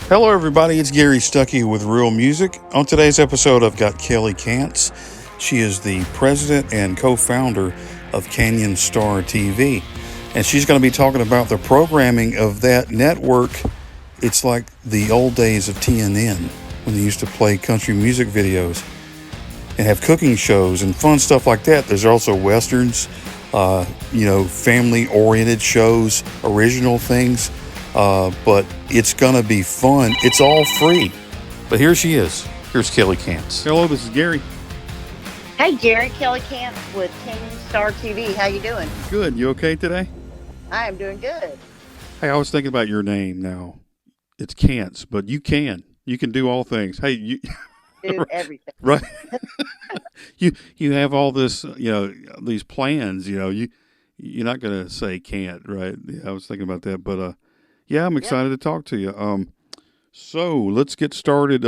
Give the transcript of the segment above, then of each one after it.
Hello, everybody. It's Gary Stuckey with Real Music. On today's episode, I've got Kelly Kantz. She is the president and co founder of Canyon Star TV. And she's going to be talking about the programming of that network. It's like the old days of TNN when they used to play country music videos and have cooking shows and fun stuff like that. There's also westerns, family oriented shows, original things. But it's going to be fun. It's all free. But here she is. Here's Kelly Kantz. Hello, this is Gary. Hey, Gary, Kelly Kantz with Canyon Star TV. How you doing? Good. You okay today? I am doing good. Hey, I was thinking about your name now. It's Kantz, but you can. You can do all things. Hey, you Do everything. right? you have all this, these plans. You're not gonna say can't, right? Yeah, I was thinking about that, but yeah, I'm Yep. excited to talk to you. So let's get started.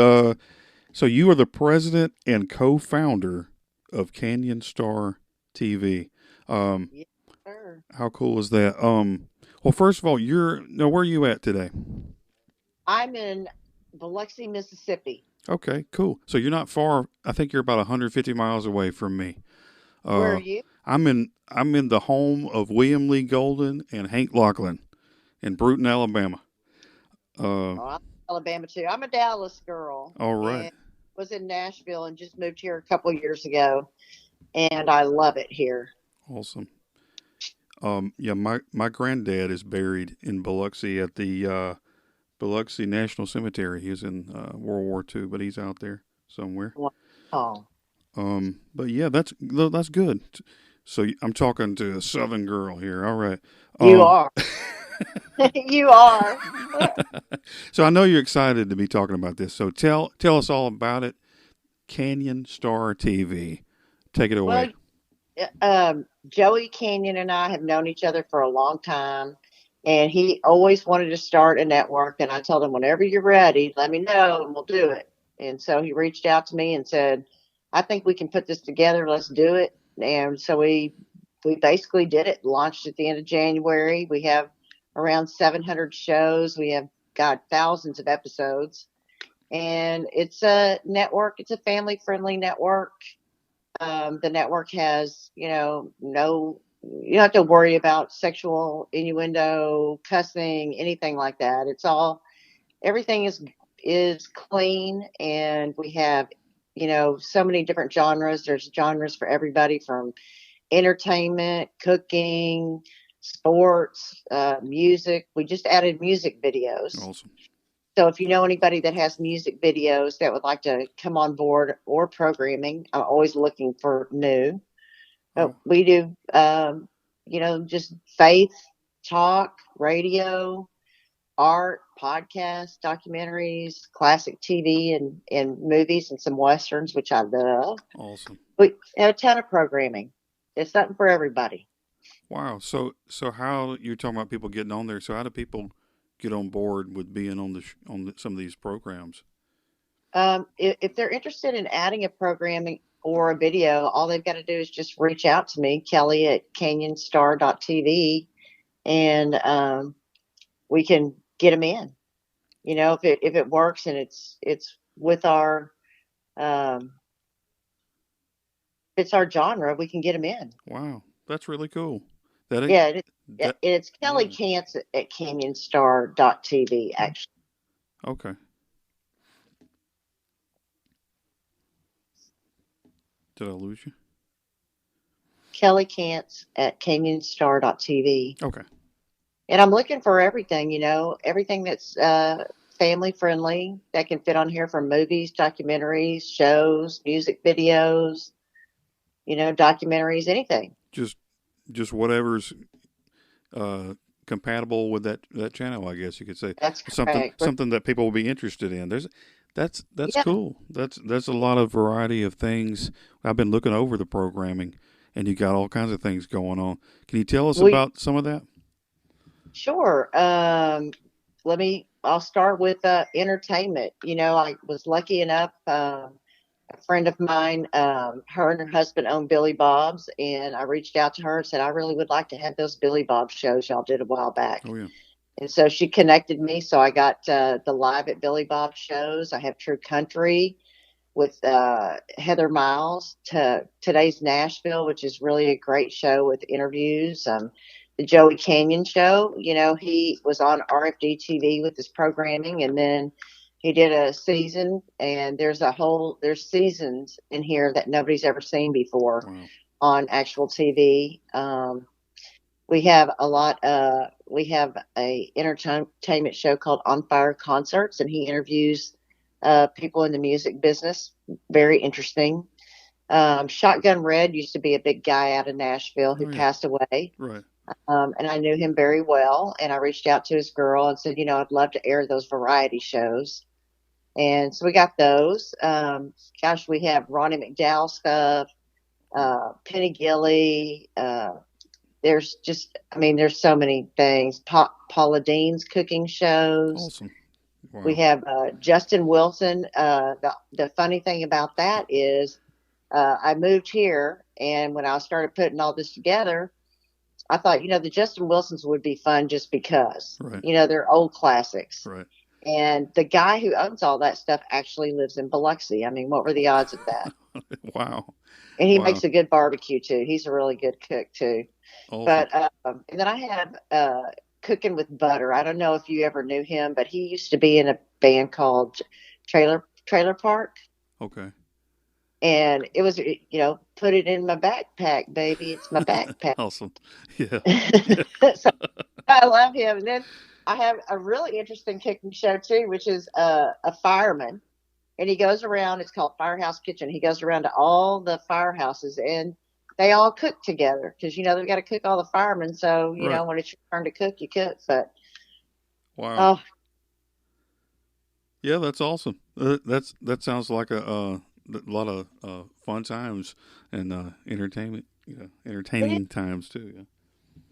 So you are the president and co-founder of Canyon Star TV. Um, Yes, sir. how cool is that? Well, first of all, where are you at today? I'm in Biloxi, Mississippi. Okay, cool. So you're not far. I think you're about 150 miles away from me. Where are Uh, you? I'm in the home of William Lee Golden and Hank Lachlan in Bruton, Alabama. Uh, Oh, I'm in Alabama too. I'm a Dallas girl all right, and was in Nashville and just moved here a couple years ago, and I love it here. awesome. Yeah, my granddad is buried in Biloxi at the Biloxi National Cemetery. He was in World War II, but he's out there somewhere. Wow. But yeah, that's good. So I'm talking to a Southern girl here. All right. You Um, are. You are. so I know you're excited to be talking about this. So tell us all about it. Canyon Star TV. Take it Well, away. Joey Canyon and I have known each other for a long time, and he always wanted to start a network. And I told him, whenever you're ready, let me know, and we'll do it. And so he reached out to me and said, "I think we can put this together. Let's do it." And so we basically did it. Launched at the end of January. We have around 700 shows. We have got thousands of episodes, and it's a network. It's a family friendly network. The network has, no, you don't have to worry about sexual innuendo, cussing, anything like that. It's all, everything is clean, and we have, so many different genres. There's genres for everybody from entertainment, cooking, sports, music. We just added music videos. Awesome. So if you know anybody that has music videos that would like to come on board or programming, I'm always looking for new. But Oh, we do, just faith, talk, radio, art, podcasts, documentaries, classic TV and movies, and some westerns, which I love. awesome. We have a ton of programming. It's something for everybody. Wow. So how you're talking about people getting on there? So how do people get on board with being on some of these programs? If they're interested in adding a programming or a video, all they've got to do is just reach out to me, Kelly at canyonstar.tv, and we can get them in. If it works and it's with our um, it's our genre, we can get them in. Wow, that's really cool. That ain't Yeah, that. it's Kelly Yeah. Kantz at canyonstar.tv. Actually, Okay. Did I lose you? Kelly Kantz at canyonstar.tv. Okay. And I'm looking for everything, everything that's family friendly that can fit on here, from movies, documentaries, shows, music videos, documentaries, anything. Just just whatever's uh, compatible with that channel, I guess you could say. That's Something correct. something that people will be interested in. That's Yeah. cool. That's a lot of variety of things. I've been looking over the programming, and you got all kinds of things going on. Can you tell us We about some of that? Sure. I'll start with entertainment. I was lucky enough, a friend of mine, her and her husband own Billy Bob's, and I reached out to her and said, I really would like to have those Billy Bob shows y'all did a while back. Oh yeah. And so she connected me. So I got the Live at Billy Bob's shows. I have True Country with Heather Miles, to Today's Nashville, which is really a great show with interviews. The Joey Canyon show, he was on RFD TV with his programming, and then he did a season, and there's seasons in here that nobody's ever seen before Wow. on actual TV. We have we have a entertainment show called On Fire Concerts, and he interviews people in the music business. Very interesting. Shotgun Red used to be a big guy out of Nashville who Oh yeah. passed away. Right. And I knew him very well. And I reached out to his girl and said, I'd love to air those variety shows. And so we got those. Gosh, we have Ronnie McDowell stuff, Penny Gilly. There's so many things. Paula Dean's cooking shows. Awesome. We Wow. have Justin Wilson. The funny thing about that is I moved here, and when I started putting all this together, I thought, the Justin Wilsons would be fun just because, Right. they're old classics. Right. And the guy who owns all that stuff actually lives in Biloxi. I mean, what were the odds of that? Wow. And he Wow. makes a good barbecue too. He's a really good cook too. Awesome. But and then I have Cooking with Butter. I don't know if you ever knew him, but he used to be in a band called Trailer Park, Okay. and it was put it in my backpack, baby. It's my backpack. Awesome. Yeah. Yeah. So I love him. And then I have a really interesting cooking show too, which is a fireman, and he goes around. It's called Firehouse Kitchen. He goes around to all the firehouses, and they all cook together because they've got to cook all the firemen. So Right. when it's your turn to cook, you cook. But Wow. oh, Yeah, that's awesome. That sounds like a lot of fun times and entertainment. it Entertaining times too. Yeah.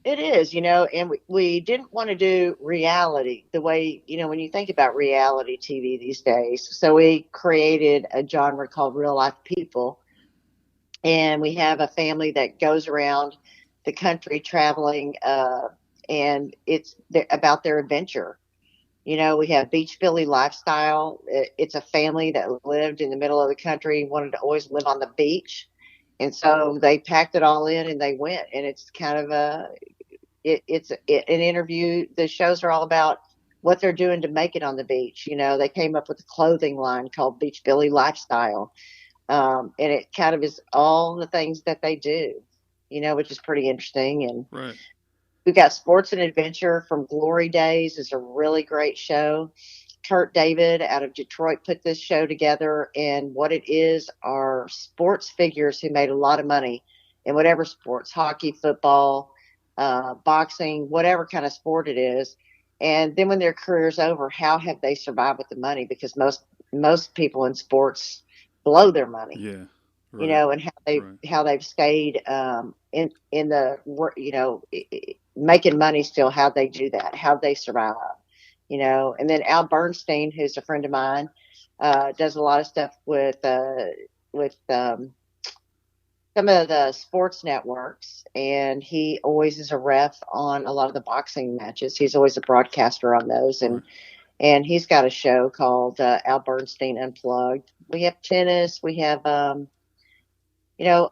It is, and we didn't want to do reality the way, when you think about reality TV these days. So we created a genre called Real Life People. And we have a family that goes around the country traveling, and about their adventure. We have Beach Philly Lifestyle. It's a family that lived in the middle of the country, wanted to always live on the beach. And so they packed it all in and they went. And it's kind of an interview. The shows are all about what they're doing to make it on the beach. They came up with a clothing line called Beach Billy Lifestyle. And it kind of is all the things that they do, which is pretty interesting. And Right. we've got Sports and Adventure from Glory Days is a really great show. Kurt David out of Detroit put this show together, and what it is are sports figures who made a lot of money in whatever sports, hockey, football, boxing, whatever kind of sport it is. And then when their career's over, how have they survived with the money? Because most people in sports blow their money, Yeah. Right. and Right. how they've stayed in the making money still. How they do that, how they survive, And then Al Bernstein, who's a friend of mine, does a lot of stuff with some of the sports networks, and he always is a ref on a lot of the boxing matches. He's always a broadcaster on those, Right. and he's got a show called Al Bernstein Unplugged. We have tennis. We have a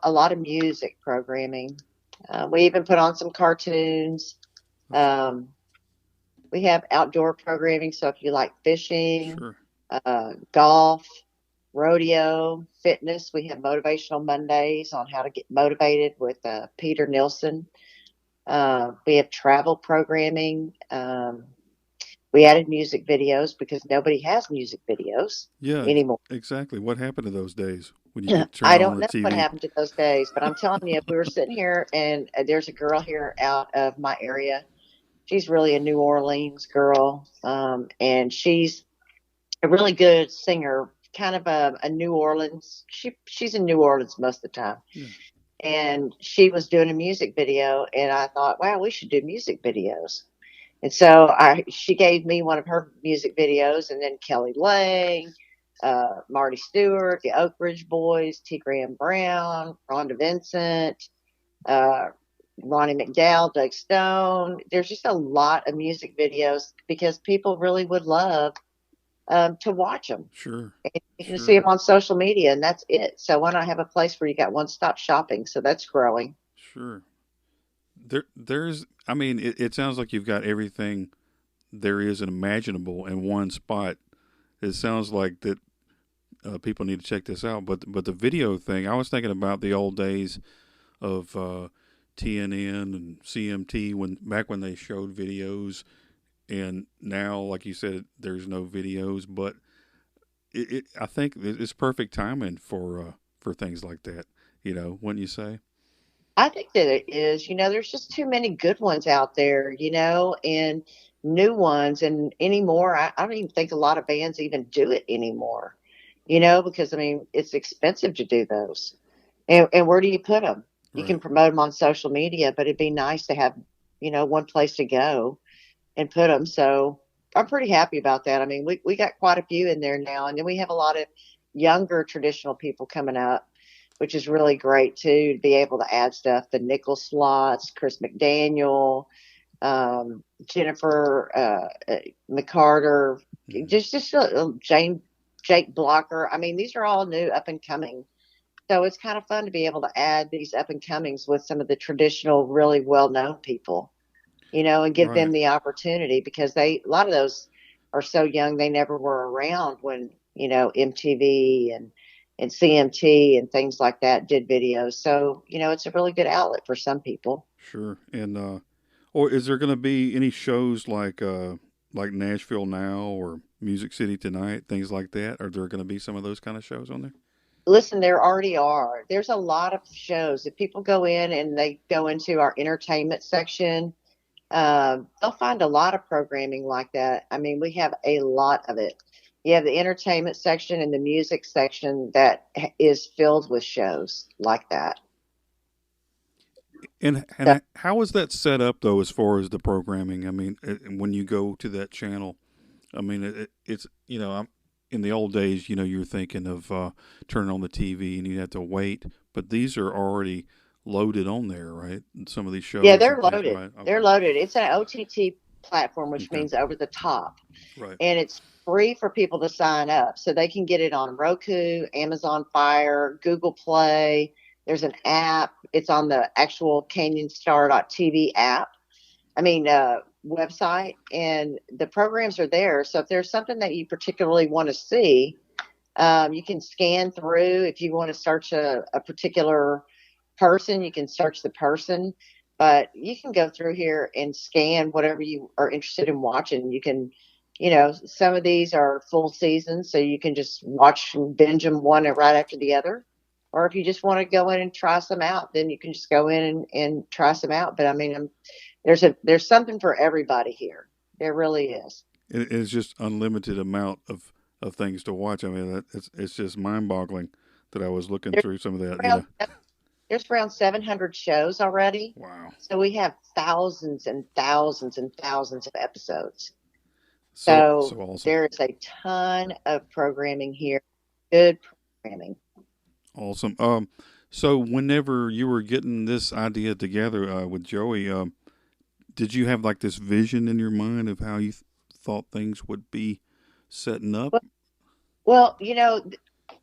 lot of music programming. We even put on some cartoons. Um, we have outdoor programming. So if you like fishing, Sure. golf, rodeo, fitness, we have Motivational Mondays on how to get motivated with Peter Nilsson. We have travel programming. We added music videos because nobody has music videos Yeah. anymore. Exactly. What happened to those days when you could turn I on don't the know what TV? happened to those days, but I'm telling you, if we were sitting here and there's a girl here out of my area, she's really a New Orleans girl, and she's a really good singer, kind of a New Orleans. She's in New Orleans most of the time, Yeah. and she was doing a music video, and I thought, wow, we should do music videos. And so she gave me one of her music videos, and then Kelly Lang, Marty Stewart, the Oak Ridge Boys, T. Graham Brown, Rhonda Vincent, uh, Ronnie McDowell, Doug Stone. There's just a lot of music videos because people really would love to watch them. Sure. And you can see Sure. them on social media, and that's it. So why not have a place where you got one-stop shopping? So that's growing. Sure. There's, I mean, it sounds like you've got everything there is and imaginable in one spot. It sounds like that people need to check this out. But the video thing, I was thinking about the old days of TNN and CMT when back when they showed videos, and now, like you said, there's no videos. But I think it's perfect timing for things like that. Wouldn't you say? I think that it is. There's just too many good ones out there, and new ones. And anymore, I don't even think a lot of bands even do it anymore, because I mean, it's expensive to do those. And where do you put them? You can Right. promote them on social media, but it'd be nice to have, one place to go and put them. So I'm pretty happy about that. I mean, we got quite a few in there now, and then we have a lot of younger traditional people coming up, which is really great too, to be able to add stuff. The nickel slots, Chris McDaniel, Jennifer McCarter, Mm-hmm. Jake Blocker. I mean, these are all new up and coming. So it's kind of fun to be able to add these up and comings with some of the traditional, really well known people, and give them Right. the opportunity because a lot of those are so young they never were around when MTV and CMT and things like that did videos. So it's a really good outlet for some people. Sure. And or is there going to be any shows like Nashville Now or Music City Tonight, things like that? Are there going to be some of those kind of shows on there? Listen, there already are. There's a lot of shows. If people go in and they go into our entertainment section, they'll find a lot of programming like that. I mean, we have a lot of it. You have the entertainment section and the music section that is filled with shows like that. So, And how is that set up though, as far as the programming? I mean, when you go to that channel, I mean, it's in the old days, you're thinking of turning on the TV and you have to wait, but these are already loaded on there, right? Some of these yeah, shows they're and things, loaded. right? They're Okay. loaded. It's an OTT platform, which Okay. means over the top, Right. and it's free for people to sign up. So they can get it on Roku, Amazon Fire, Google Play. There's an app. It's on the actual CanyonStar.tv app. I mean, website, and the programs are there. So if there's something that you particularly want to see, you can scan through. If you want to search a particular person, you can search the person, but you can go through here and scan whatever you are interested in watching. You can, some of these are full seasons, so you can just watch and binge them one right after the other. Or if you just want to go in and try some out, then you can just go in and try some out. But I mean, there's something for everybody here. There really is. It's just unlimited amount of things to watch. I mean, it's just mind boggling that I was looking There's through some of that. around there's around 700 shows already. Wow. So we have thousands and thousands and thousands of episodes. So So awesome. there is a ton of programming here, good programming. Awesome. So whenever you were getting this idea together with Joey, did you have like this vision in your mind of how you thought things would be setting up? Well, well,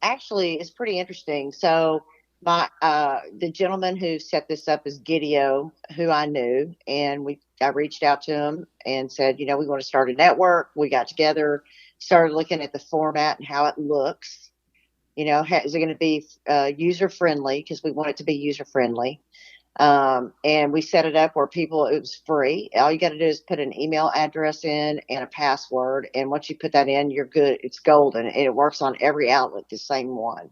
actually, it's pretty interesting. So my the gentleman who set this up is Gideon, who I knew, and I reached out to him and said, we want to start a network. We got together, started looking at the format and how it looks. Is it going to be user friendly? Because we want it to be user friendly. And we set it up where it was free. All you got to do is put an email address in and a password. And once you put that in, you're good. It's golden. And it works on every outlet, the same one.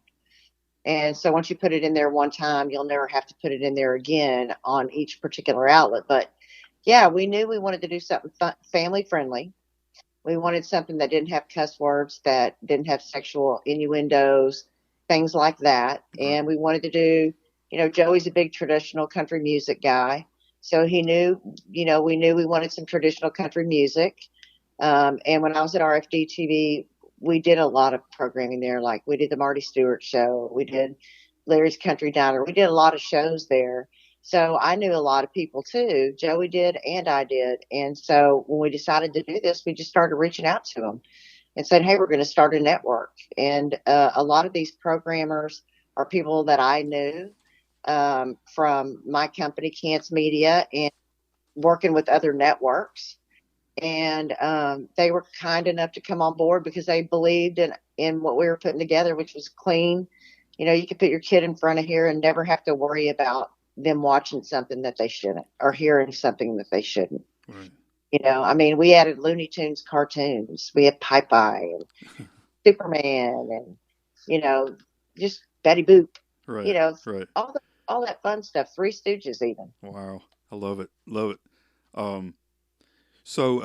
And so once you put it in there one time, you'll never have to put it in there again on each particular outlet. But yeah, we knew we wanted to do something family friendly. We wanted something that didn't have cuss words, that didn't have sexual innuendos, things like that. Right. And we wanted to do, Joey's a big traditional country music guy. So he knew, we knew we wanted some traditional country music. And when I was at RFD TV, we did a lot of programming there. Like we did the Marty Stewart show, we did Larry's Country Diner, we did a lot of shows there. So I knew a lot of people too. Joey did, and I did. And so when we decided to do this, we just started reaching out to them and said, "Hey, we're going to start a network." And a lot of these programmers are people that I knew from my company, Kantz Media, and working with other networks. And they were kind enough to come on board because they believed in what we were putting together, which was clean. You know, you could put your kid in front of here and never have to worry about them watching something that they shouldn't or hearing something that they shouldn't. Right. You know, I mean, we added Looney Tunes cartoons. We had Popeye and Superman and, you know, just Betty Boop, you Right. know, Right. all that fun stuff. Three Stooges even. Wow. I love it. Love it. Um, so,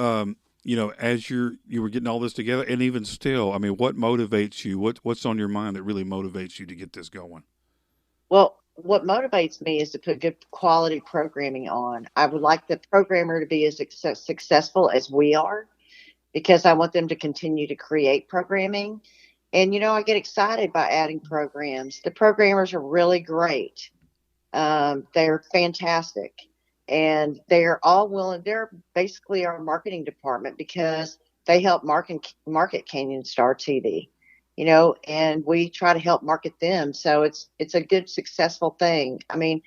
as you were getting all this together, and even still, I mean, what motivates you? What's on your mind that really motivates you to get this going? Well, what motivates me is to put good quality programming on. I would like the programmer to be as successful as we are because I want them to continue to create programming. And, you know, I get excited by adding programs. The programmers are really great. They're fantastic. And they're all willing. They're basically our marketing department because they help market Canyon Star TV, you know, and we try to help market them. So it's a good, successful thing. I mean,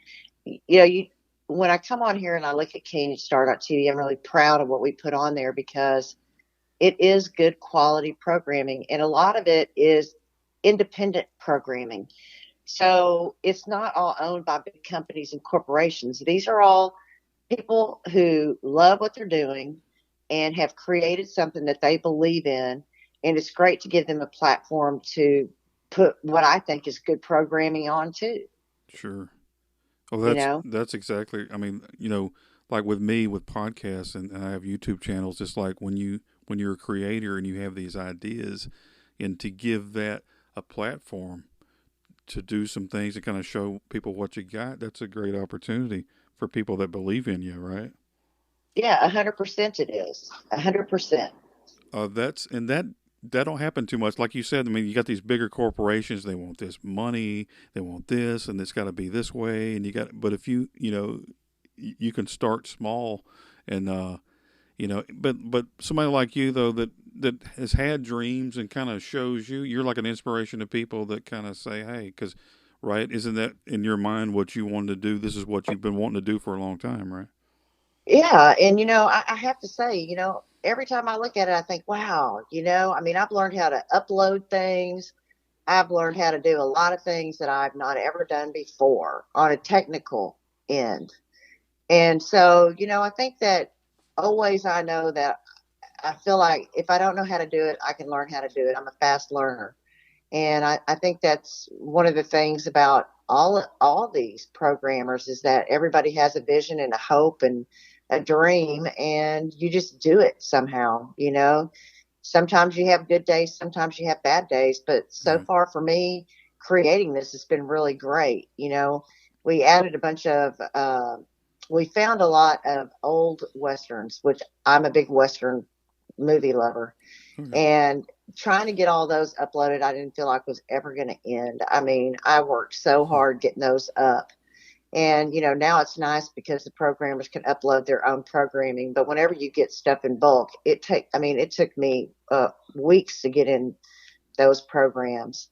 you know, when I come on here and I look at Canyon Star TV, I'm really proud of what we put on there because it is good quality programming. And a lot of it is independent programming. So it's not all owned by big companies and corporations. These are all people who love what they're doing and have created something that they believe in. And it's great to give them a platform to put what I think is good programming on too. Sure. Oh, You that's know? that's exactly. I mean, like with me with podcasts, and I have YouTube channels. Just like when you're a creator and you have these ideas, and to give that a platform to do some things to kind of show people what you got, that's a great opportunity for people that believe in you, right? Yeah, 100% it is. 100%. That's and that don't happen too much. Like you said, I mean, you got these bigger corporations. They want this money. They want this, and it's got to be this way. And you got, but if you can start small, and but somebody like you though that has had dreams and kind of shows you're like an inspiration to people that kind of say, hey, because right, isn't that in your mind what you wanted to do? This is what you've been wanting to do for a long time, right? Yeah. And, you know, I have to say, you know, every time I look at it, I think, wow, you know, I mean, I've learned how to upload things. I've learned how to do a lot of things that I've not ever done before on a technical end. And so, you know, I think that always I know that I feel like if I don't know how to do it, I can learn how to do it. I'm a fast learner. And I think that's one of the things about all these programmers is that everybody has a vision and a hope and a dream, and you just do it somehow. You know, sometimes you have good days, sometimes you have bad days. But so Right. far for me, creating this has been really great. You know, we added a bunch of. We found a lot of old westerns, which I'm a big western movie lover, Okay. and trying to get all those uploaded, I didn't feel like was ever going to end. I mean, I worked so hard getting those up. And, you know, now it's nice because the programmers can upload their own programming. But whenever you get stuff in bulk, it took me weeks to get in those programs.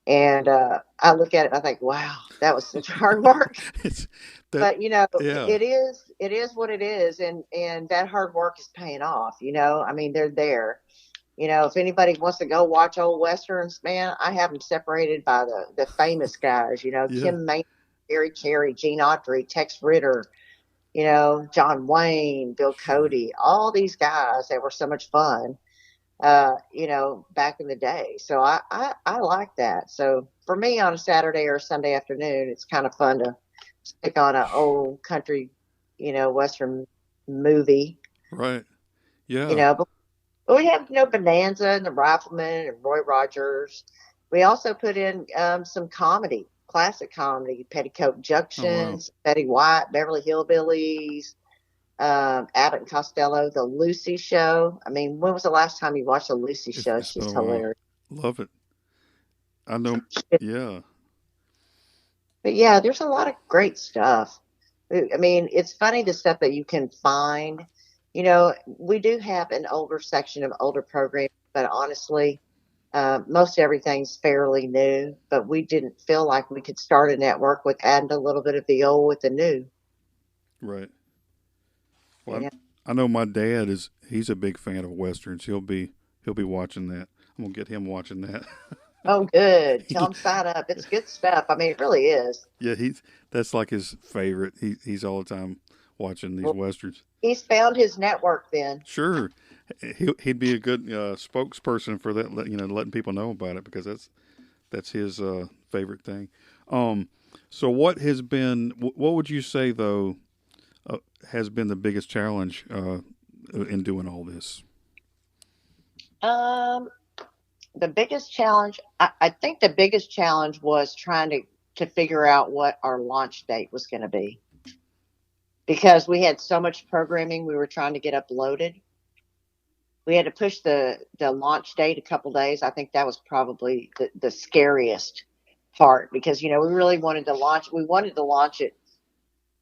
And I look at it and I think, wow, that was such hard work. it's that. But, you know, Yeah. it is what it is. And that hard work is paying off. You know, I mean, they're there. You know, if anybody wants to go watch old westerns, man, I have them separated by the famous guys. You know, Yeah. Kim Maine, Gary Carey, Gene Autry, Tex Ritter. You know, John Wayne, Bill Sure. Cody, all these guys that were so much fun. You know, back in the day. So I like that. So for me on a Saturday or a Sunday afternoon, it's kind of fun to stick on an old country, you know, western movie. Right. You Yeah. know, but we have, you know, Bonanza and the Rifleman and Roy Rogers. We also put in some comedy, classic comedy, Petticoat Oh wow. Junctions, Betty White, Beverly Hillbillies, Abbott and Costello, The Lucy Show. I mean, when was the last time you watched The Lucy Show? It's been She's a while. hilarious. Love it. I know. Yeah. But yeah, there's a lot of great stuff. I mean, it's funny the stuff that you can find. You know, we do have an older section of older programs, but honestly, most everything's fairly new. But we didn't feel like we could start a network with adding a little bit of the old with the new. Right. Well, Yeah. I know my dad is. He's a big fan of westerns. He'll be watching that. I'm gonna get him watching that. Oh, good. Tell them sign up. It's good stuff. I mean, it really is. Yeah, that's like his favorite. He's all the time watching these Well, westerns. he's found his network then. Sure, he'd be a good spokesperson for that. Letting people know about it because that's his favorite thing. Um, so what would you say though has been the biggest challenge in doing all this? Um, the biggest challenge, I think the biggest challenge was trying to figure out what our launch date was going to be because we had so much programming we were trying to get uploaded. We had to push the launch date a couple days. I think that was probably the scariest part because, you know, we really wanted to launch. We wanted to launch it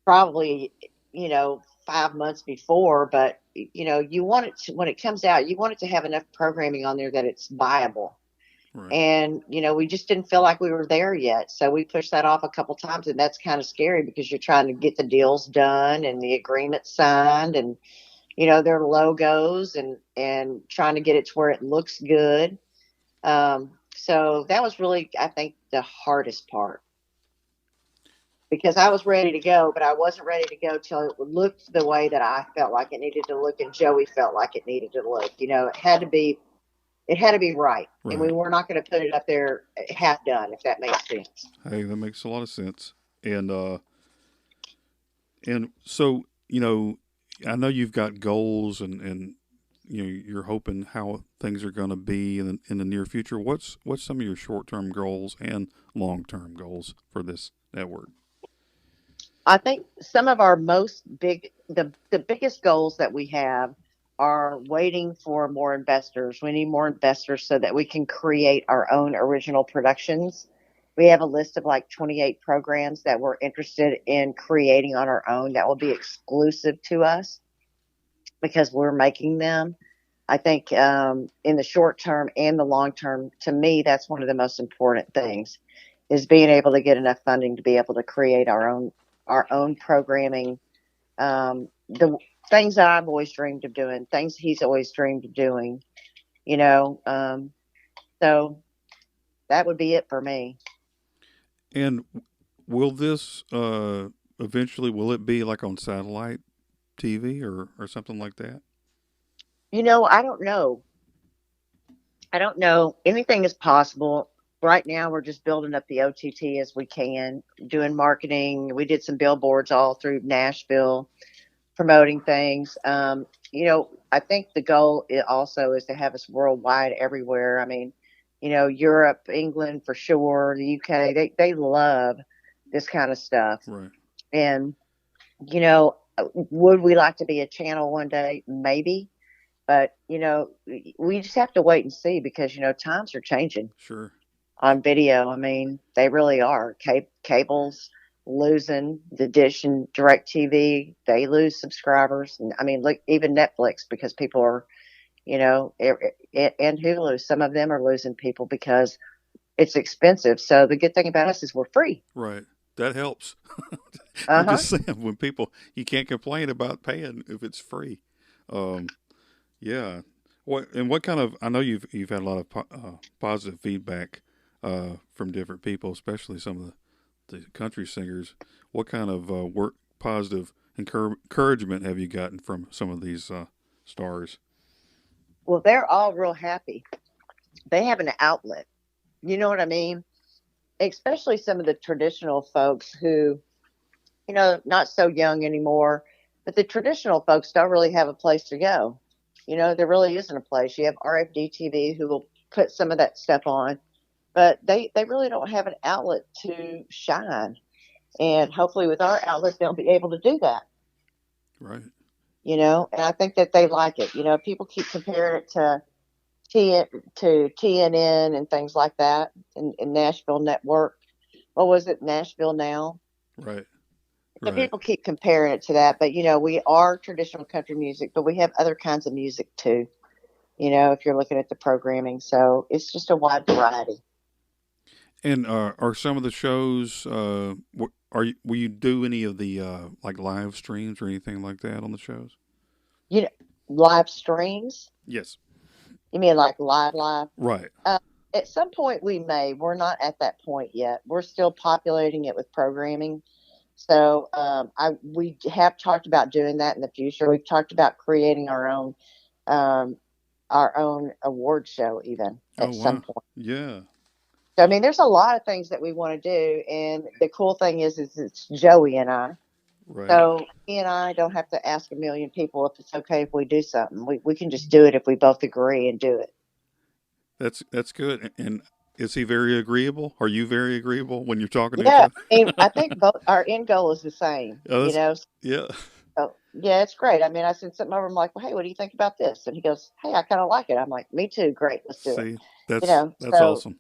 probably, you know, 5 months before, but you know, you want it to, when it comes out, you want it to have enough programming on there that it's viable. Right. And, you know, we just didn't feel like we were there yet. So we pushed that off a couple times. And that's kind of scary because you're trying to get the deals done and the agreement signed and, you know, their logos and trying to get it to where it looks good. So that was really, I think, the hardest part because I was ready to go, but I wasn't ready to go till it looked the way that I felt like it needed to look and Joey felt like it needed to look. You know, it had to be right, and we Right. were not going to put it up there half done, if that makes sense. Hey, that makes a lot of sense. And so I know you've got goals and you're hoping how things are going to be in the near future. What's some of your short term goals and long term goals for this network? I think some of our the biggest goals that we have are waiting for more investors. We need more investors so that we can create our own original productions. We have a list of like 28 programs that we're interested in creating on our own that will be exclusive to us because we're making them. I think in the short term and the long term, to me, that's one of the most important things is being able to get enough funding to be able to create our own programming. The things that I've always dreamed of doing, things he's always dreamed of doing. You know, so that would be it for me. And will this eventually will it be like on satellite TV or something like that? You know, I don't know. I don't know. Anything is possible. Right now, we're just building up the OTT as we can, doing marketing. We did some billboards all through Nashville promoting things. You know, I think the goal also is to have us worldwide everywhere. I mean, you know, Europe, England for sure, the UK, they love this kind of stuff. Right. And, you know, would we like to be a channel one day? Maybe. But, you know, we just have to wait and see because, you know, times are changing Sure. on video. I mean, they really are. Cables losing the Dish and Direct TV, they lose subscribers. And I mean, look, even Netflix because people are, you know, and Hulu, some of them are losing people because it's expensive. So the good thing about us is we're free. Right. That helps. Uh I'm huh. just saying when people you can't complain about paying if it's free. Um, yeah. What kind of? I know you've had a lot of positive feedback from different people, especially some of the country singers. What kind of work positive encouragement have you gotten from some of these stars? Well, they're all real happy. They have an outlet. You know what I mean? Especially some of the traditional folks who, you know, not so young anymore, but the traditional folks don't really have a place to go. You know, there really isn't a place. You have RFD TV who will put some of that stuff on, but they really don't have an outlet to shine. And hopefully with our outlet, they'll be able to do that, Right. you know, and I think that they like it. You know, people keep comparing it to TNN and things like that and Nashville Network. What was it? Nashville Now? Right. So Right. people keep comparing it to that, but we are traditional country music, but we have other kinds of music too. If you're looking at the programming, so it's just a wide variety. And are some of the shows? Will you do any of the like live streams or anything like that on the shows? You know, Live streams. Yes. You mean like live? Right. Uh, at some point we may. We're not at that point yet. We're still populating it with programming. So we have talked about doing that in the future. We've talked about creating um, our own award show even Oh at some wow. point. Yeah. So I mean, there's a lot of things that we want to do, and the cool thing is it's Joey and I. Right. So he and I don't have to ask a million people if it's okay if we do something. We can just do it if we both agree and do it. That's good. And is he very agreeable? Are you very agreeable when you're talking to each Yeah, other? I mean, I think both our end goal is the same. Oh, yeah. So yeah, it's great. I mean, I sent something over. I'm like, well, hey, what do you think about this? And he goes, hey, I kind of like it. I'm like, me too. Great, let's do it. See, that's So awesome.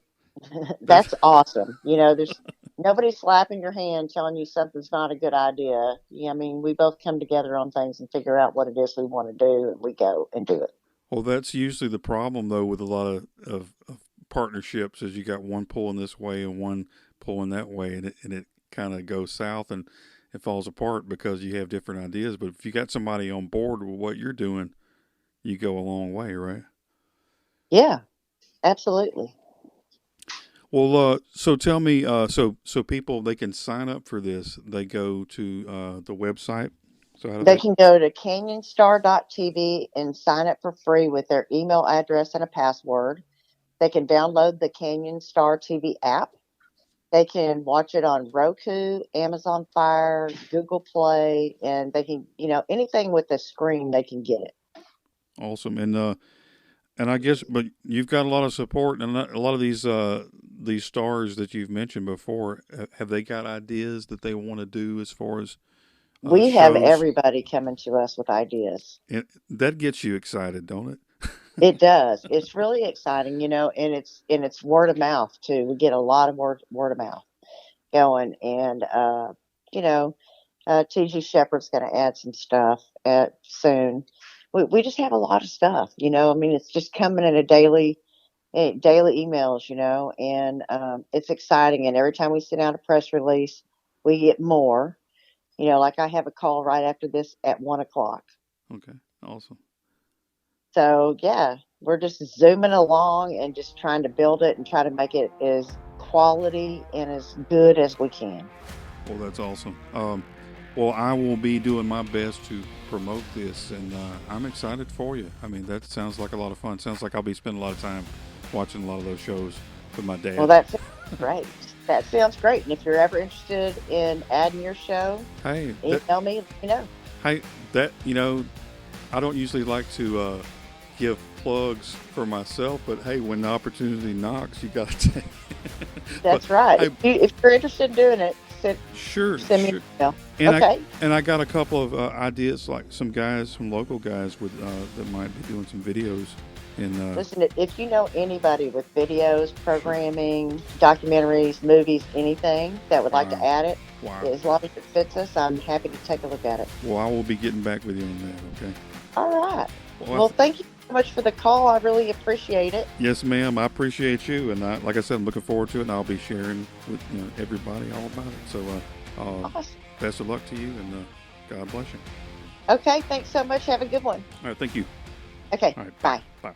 That's that's awesome. There's nobody slapping your hand telling you something's not a good idea. Yeah, I mean, we both come together on things and figure out what it is we want to do, and we go and do it. well, that's usually the problem though with a lot of partnerships is you got one pulling this way and one pulling that way, and it kind of goes south and it falls apart because you have different ideas. But if you got somebody on board with what you're doing, you go a long way, right? Yeah, absolutely. Well, so tell me, so people they can sign up for this. They go to the website. So how do They they? can go to canyonstar.tv and sign up for free with their email address and a password. They can download the Canyon Star TV app. They can watch it on Roku, Amazon Fire, Google Play, and they can, anything with a screen, they can get it. Awesome, and I guess, but you've got a lot of support, and a lot of these stars that you've mentioned before. Have they got ideas that they want to do as far as We have shows? everybody coming to us with ideas. And that gets you excited, don't it? It does. It's really exciting, and it's word of mouth too. We get a lot of word of mouth going, and you know, TG Shepherd's going to add some stuff soon. We just have a lot of stuff, I mean, it's just coming in a daily emails, and it's exciting. And every time we send out a press release, we get more. Like I have a call right after this at 1 o'clock. Okay, awesome. So yeah, we're just zooming along and just trying to build it and try to make it as quality and as good as we can. Well, that's awesome. Well, I will be doing my best to promote this, and I'm excited for you. I mean, that sounds like a lot of fun. Sounds like I'll be spending a lot of time watching a lot of those shows with my Well, dad. that's great. That sounds great. And if you're ever interested in adding your show, Hey, email me. Let me know. hey, that I don't usually like to give plugs for myself, but hey, when the opportunity knocks, you got to take it. But That's right. hey, If you're interested in doing it, sure, send me an sure. email. And Okay. I got a couple of ideas, like some local guys with that might be doing some videos. And Listen, if you know anybody with videos, sure, programming, documentaries, movies, anything that would like to wow, add it, wow. as long as it fits us, I'm happy to take a look at it. Well, I will be getting back with you on that. Okay. All right. Well, Well, thank you so much for the call. I really appreciate it. yes, ma'am. I appreciate you, and like I said, I'm looking forward to it, and I'll be sharing with everybody all about it. So, Awesome. best of luck to you, and God bless you. Okay. Thanks so much. Have a good one. All right, thank you. Okay. All right, bye, Bye. bye.